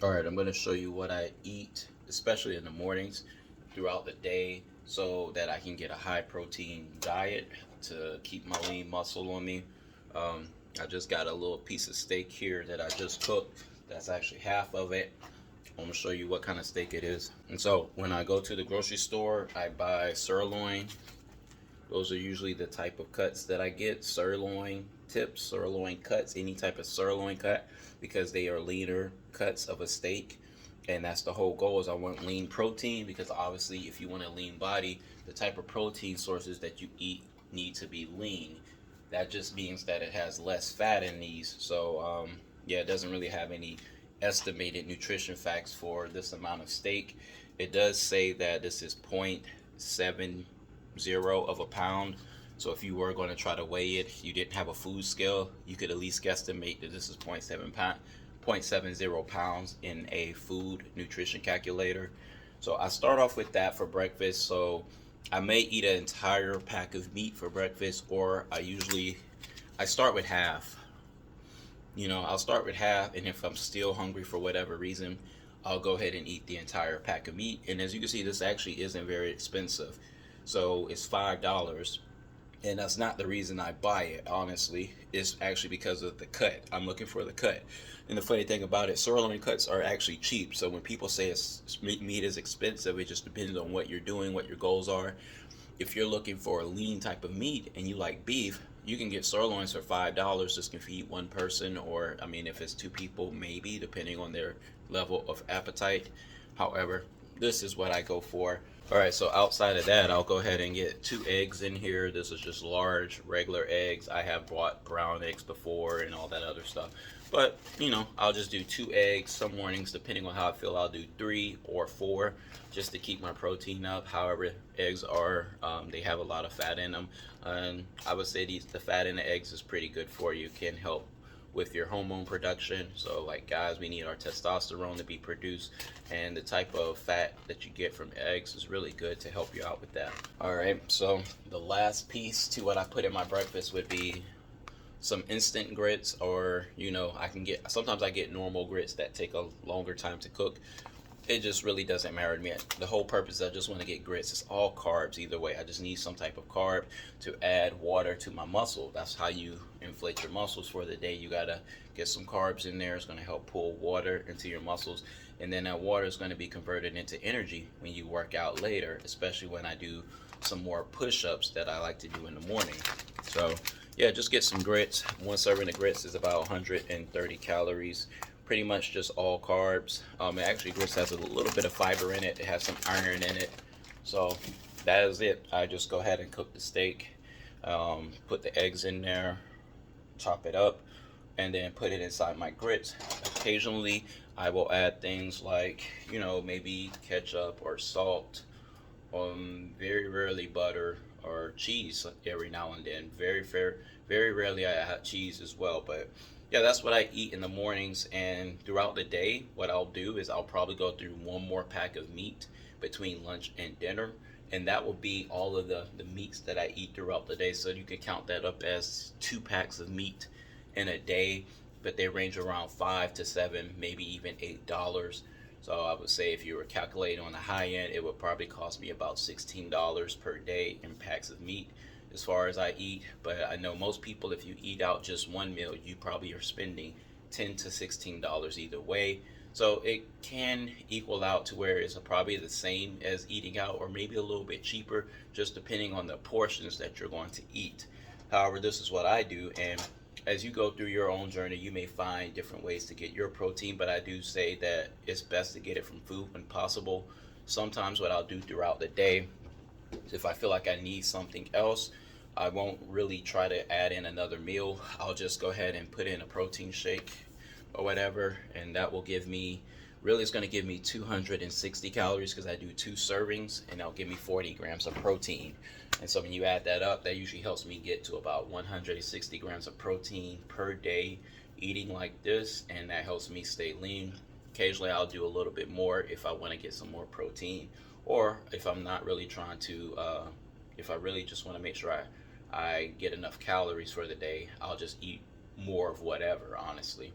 All right, I'm going to show you what I eat, especially in the mornings throughout the day, so that I can get a high protein diet to keep my lean muscle on me. Um, I just got a little piece of steak here that I just cooked. That's actually half of it. I'm going to show you what kind of steak it is. And so when I go to the grocery store, I buy sirloin. Those are usually the type of cuts that I get: sirloin tips, sirloin cuts, any type of sirloin cut, because they are leaner cuts of a steak. And that's the whole goal, is I want lean protein, because obviously if you want a lean body, the type of protein sources that you eat need to be lean. That just means that it has less fat in these. So yeah, it doesn't really have any estimated nutrition facts for this amount of steak. It does say that this is 0.70 of a pound. So if you were going to try to weigh it, you didn't have a food scale, you could at least guesstimate that this is 0.70 pounds in a food nutrition calculator. So I start off with that for breakfast. So I may eat an entire pack of meat for breakfast, or I start with half. I'll start with half, and if I'm still hungry for whatever reason, I'll go ahead and eat the entire pack of meat. And as you can see, this actually isn't very expensive. So it's $5. And that's not the reason I buy it, honestly. It's actually because of the cut. I'm looking for the cut. And the funny thing about it, sirloin cuts are actually cheap. So when people say meat is expensive, it just depends on what you're doing, what your goals are. If you're looking for a lean type of meat and you like beef, you can get sirloins for $5. This can feed one person, or I mean, if it's two people, maybe, depending on their level of appetite. However, this is what I go for. All right, so outside of that, I'll go ahead and get 2 eggs in here. This is just large, regular eggs. I have bought brown eggs before and all that other stuff. But, I'll just do 2 eggs. Some mornings, depending on how I feel, I'll do 3 or 4 just to keep my protein up. However, eggs they have a lot of fat in them. And I would say the fat in the eggs is pretty good for you. It can help with your hormone production. So like guys, we need our testosterone to be produced, and the type of fat that you get from eggs is really good to help you out with that. All right, so the last piece to what I put in my breakfast would be some instant grits, or sometimes I get normal grits that take a longer time to cook. It just really doesn't matter to me. The whole purpose, I just want to get grits. It's all carbs either way. I just need some type of carb to add water to my muscle. That's how you inflate your muscles for the day. You gotta get some carbs in there. It's gonna help pull water into your muscles, and then that water is going to be converted into energy when you work out later, especially when I do some more push-ups that I like to do in the morning. So yeah, just get some grits. One serving of grits is about 130 calories. Pretty much just all carbs. Actually, grits has a little bit of fiber in it. It has some iron in it. So that is it. I just go ahead and cook the steak, put the eggs in there, chop it up, and then put it inside my grits. Occasionally, I will add things like, maybe ketchup or salt, very rarely butter or cheese every now and then. Very rarely I add cheese as well. But yeah, that's what I eat in the mornings. And throughout the day, what I'll do is I'll probably go through one more pack of meat between lunch and dinner. And that will be all of the meats that I eat throughout the day. So you can count that up as 2 packs of meat in a day, but they range around 5 to 7, maybe even $8. So I would say if you were calculating on the high end, it would probably cost me about $16 per day in packs of meat as far as I eat. But I know most people, if you eat out just one meal, you probably are spending $10 to $16 either way. So it can equal out to where it's probably the same as eating out, or maybe a little bit cheaper, just depending on the portions that you're going to eat. However, this is what I do, and as you go through your own journey, you may find different ways to get your protein, but I do say that it's best to get it from food when possible. Sometimes what I'll do throughout the day, if I feel like I need something else, I won't really try to add in another meal. I'll just go ahead and put in a protein shake or whatever, and that will give me, really, it's going to give me 260 calories because I do 2 servings, and that'll give me 40 grams of protein. And so when you add that up, that usually helps me get to about 160 grams of protein per day eating like this, and that helps me stay lean. Occasionally I'll do a little bit more if I want to get some more protein, or if I'm not really trying to, if I really just want to make sure I get enough calories for the day, I'll just eat more of whatever, honestly.